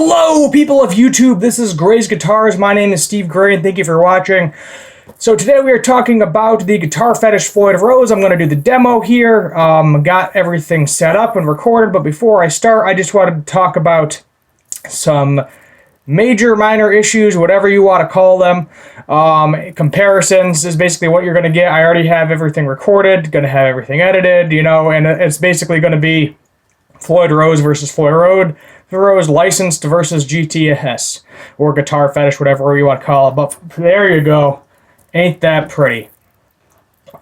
Hello, people of YouTube. This is Gray's Guitars. My name is Steve Gray, and thank you for watching. So today we are talking about the Guitarfetish Floyd Rose. I'm going to do the demo here. Got everything set up and recorded, but before I start, I just wanted to talk about some major, minor issues, whatever you want to call them. Comparisons is basically what you're going to get. I already have everything recorded, going to have everything edited, you know, and it's basically going to be Floyd Rose versus Floyd Rose licensed versus GTS or Guitarfetish, whatever you want to call it. But there you go. Ain't that pretty?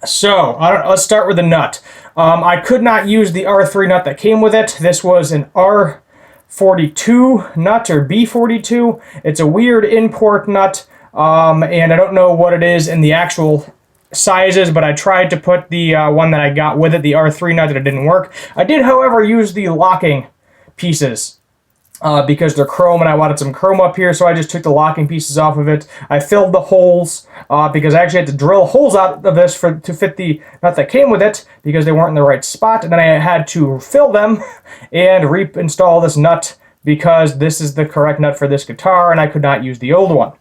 So let's start with the nut. I could not use the R3 nut that came with it. This was an R42 nut or B42. It's a weird import nut, and I don't know what it is in the actual sizes, but I tried to put the one that I got with it, the R3 nut, and it didn't work. I did, however, use the locking pieces because they're chrome and I wanted some chrome up here, so I just took the locking pieces off of it. I filled the holes because I actually had to drill holes out of this to fit the nut that came with it because they weren't in the right spot, and then I had to fill them and reinstall this nut because this is the correct nut for this guitar and I could not use the old one.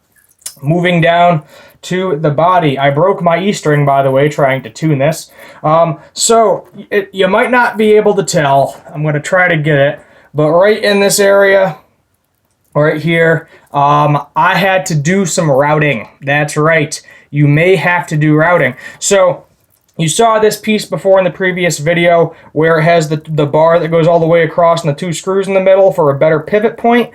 Moving down to the body. I broke my E string, by the way, trying to tune this. You might not be able to tell. I'm going to try to get it. But right in this area, right here, I had to do some routing. That's right. You may have to do routing. So you saw this piece before in the previous video where it has the bar that goes all the way across and the two screws in the middle for a better pivot point.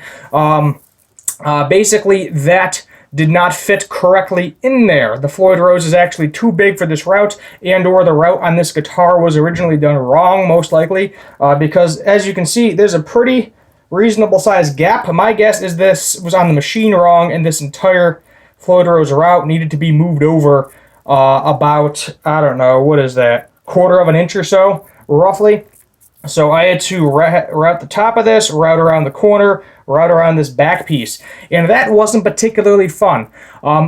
Basically, that did not fit correctly in there. The Floyd Rose is actually too big for this route, and or the route on this guitar was originally done wrong, most likely, because as you can see, there's a pretty reasonable sized gap. My guess is this was on the machine wrong, and this entire Floyd Rose route needed to be moved over about, I don't know, what is that, quarter of an inch or so, roughly. So I had to route the top of this, route around the corner, route around this back piece. And that wasn't particularly fun.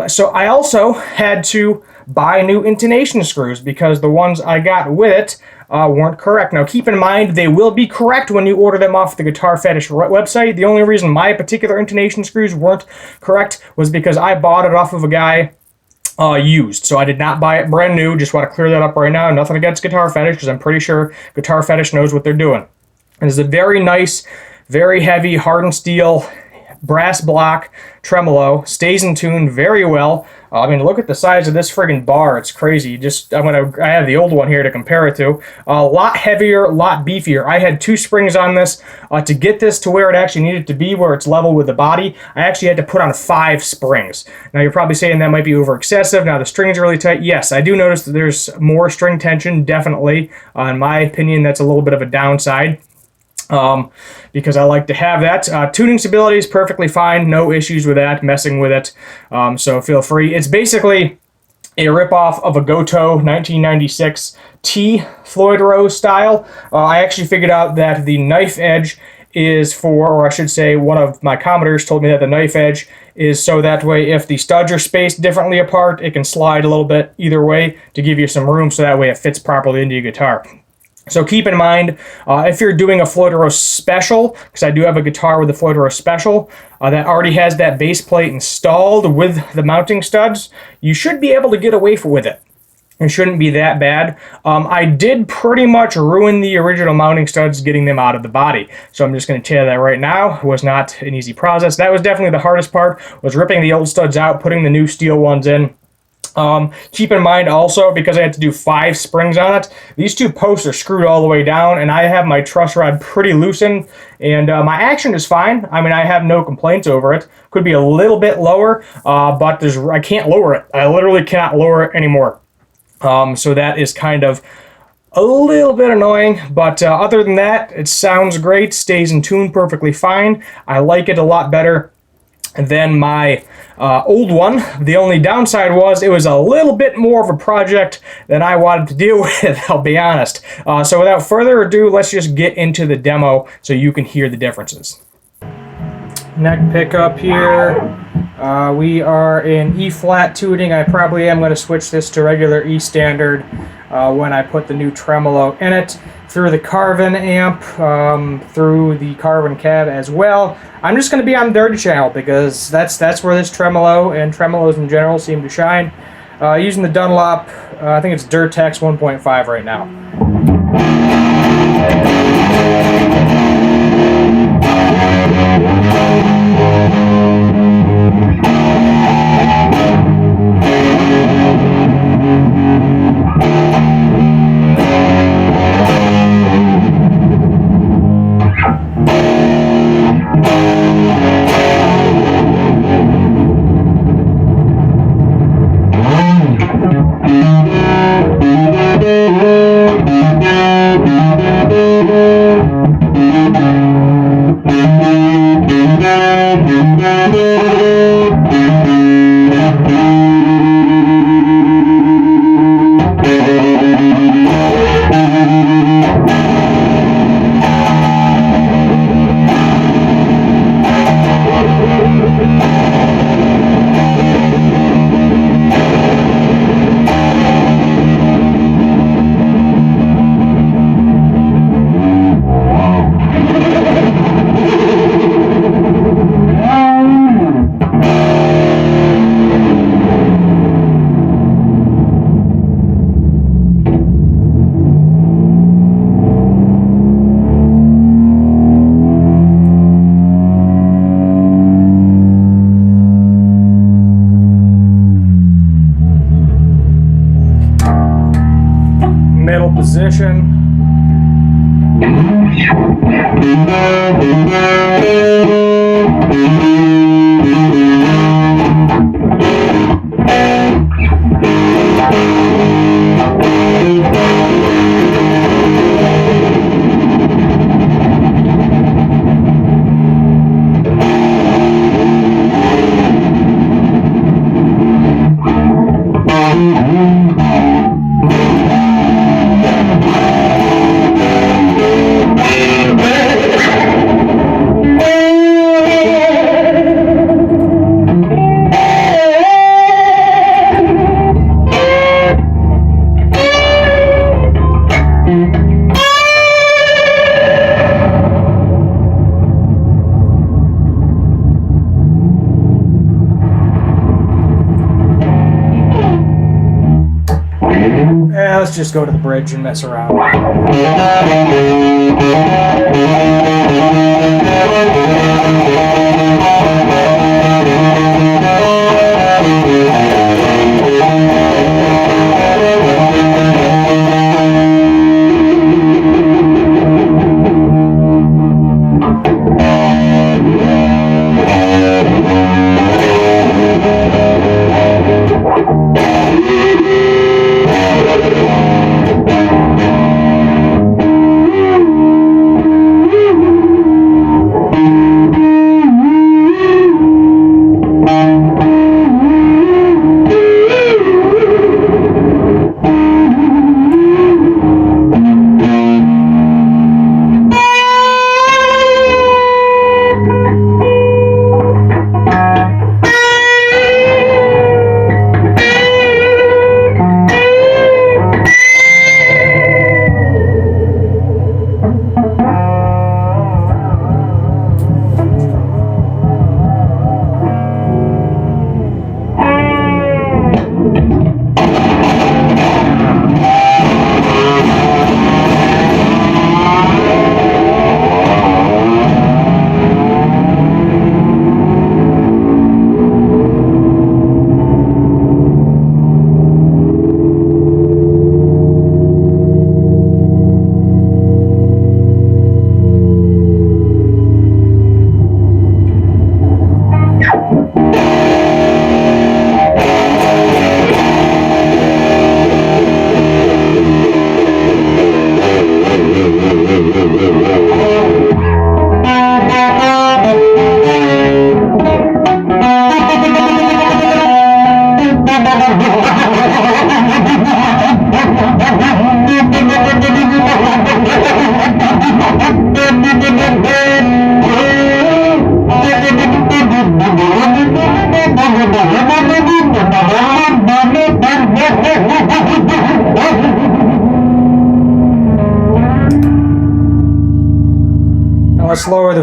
So I also had to buy new intonation screws because the ones I got with it weren't correct. Now keep in mind, they will be correct when you order them off the Guitarfetish website. The only reason my particular intonation screws weren't correct was because I bought it off of a guy used. So I did not buy it brand new. Just want to clear that up right now. Nothing against Guitarfetish because I'm pretty sure Guitarfetish knows what they're doing. It is a very nice, very heavy, hardened steel, brass block tremolo. Stays in tune very well. I mean, look at the size of this friggin' bar. It's crazy. I have the old one here to compare it to. A lot heavier, a lot beefier. I had two springs on this to get this to where it actually needed to be, where it's level with the body. I actually had to put on 5 springs. Now you're probably saying that might be over excessive. Now the strings are really tight. Yes, I do notice that there's more string tension, definitely. In my opinion, that's a little bit of a downside. Because I like to have that. Tuning stability is perfectly fine, no issues with that, messing with it, so feel free. It's basically a ripoff of a Goto 1996 T Floyd Rose style. I actually figured out that the knife edge is for, or I should say, one of my Commodores told me that the knife edge is so that way if the studs are spaced differently apart, it can slide a little bit either way to give you some room so that way it fits properly into your guitar. So keep in mind, if you're doing a Floyd Rose Special, because I do have a guitar with a Floyd Rose Special that already has that base plate installed with the mounting studs, you should be able to get away with it. It shouldn't be that bad. I did pretty much ruin the original mounting studs getting them out of the body. So I'm just going to tell you that right now. It was not an easy process. That was definitely the hardest part, was ripping the old studs out, putting the new steel ones in. Keep in mind also, because I had to do 5 springs on it, these 2 posts are screwed all the way down, and I have my truss rod pretty loosened, and my action is fine. I mean, I have no complaints over it. Could be a little bit lower, but I can't lower it. I literally cannot lower it anymore. So that is kind of a little bit annoying, but other than that, it sounds great, stays in tune perfectly fine. I like it a lot better than my old one. The only downside was it was a little bit more of a project than I wanted to deal with, I'll be honest. So without further ado, let's just get into the demo so you can hear the differences. Neck pickup here. We are in E flat tuning. I probably am going to switch this to regular E standard when I put the new tremolo in it. through the Carvin amp, through the Carvin cab as well. I'm just going to be on the dirty channel because that's where this tremolo and tremolos in general seem to shine. Using the Dunlop, I think it's Durtex 1.5 right now. Middle position. Let's just go to the bridge and mess around.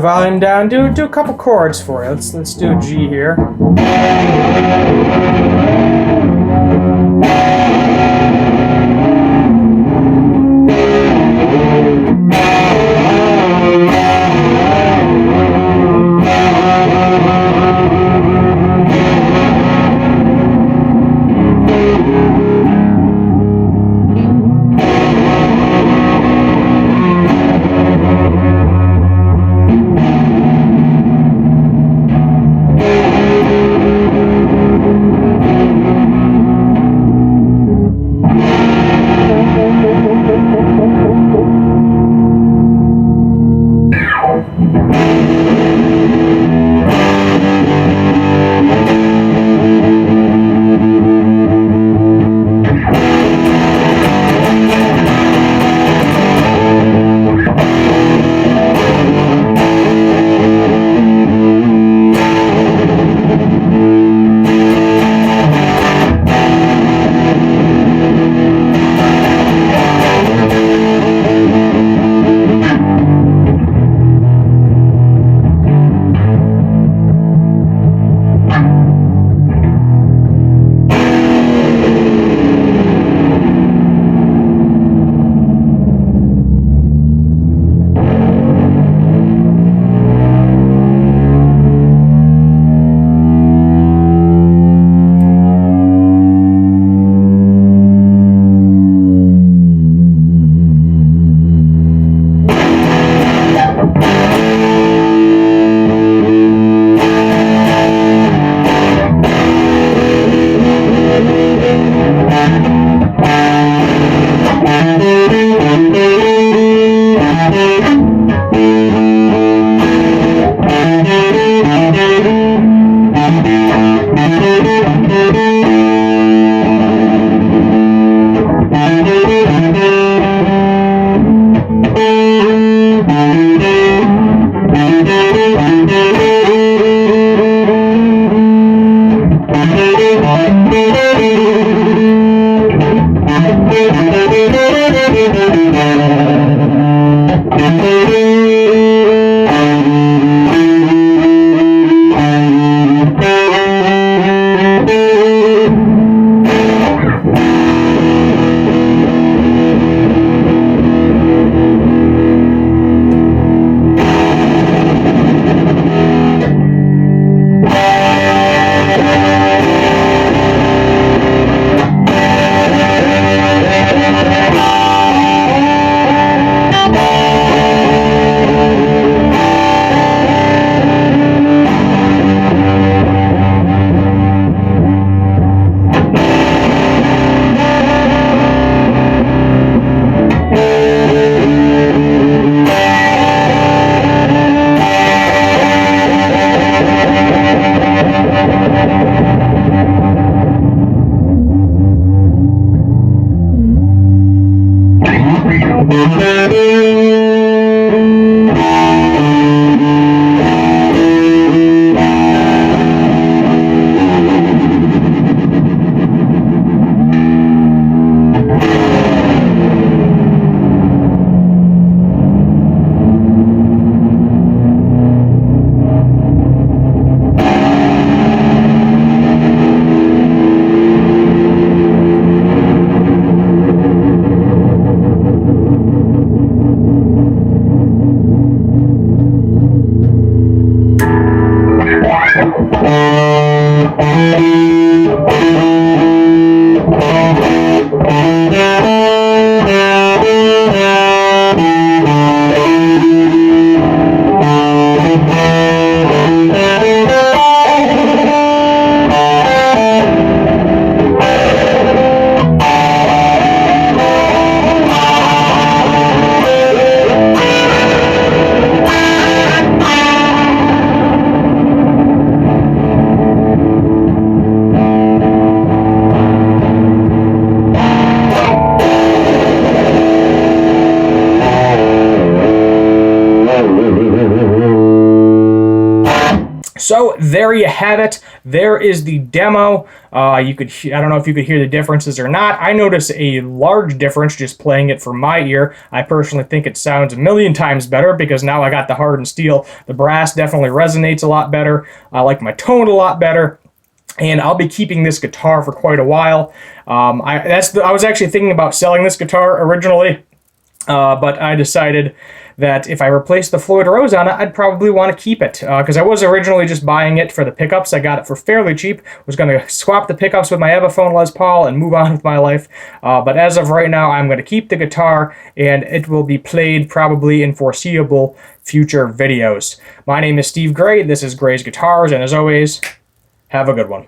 volume down. Do a couple chords for you. Let's do a G here. So there you have it. There is the demo. I don't know if you could hear the differences or not. I notice a large difference just playing it for my ear. I personally think it sounds a million times better because now I got the hardened steel. The brass definitely resonates a lot better. I like my tone a lot better. And I'll be keeping this guitar for quite a while. I was actually thinking about selling this guitar originally, but I decided that if I replaced the Floyd Rose on it, I'd probably want to keep it. Because I was originally just buying it for the pickups. I got it for fairly cheap. Was going to swap the pickups with my Epiphone Les Paul and move on with my life. But as of right now, I'm going to keep the guitar, and it will be played probably in foreseeable future videos. My name is Steve Gray. This is Gray's Guitars, and as always, have a good one.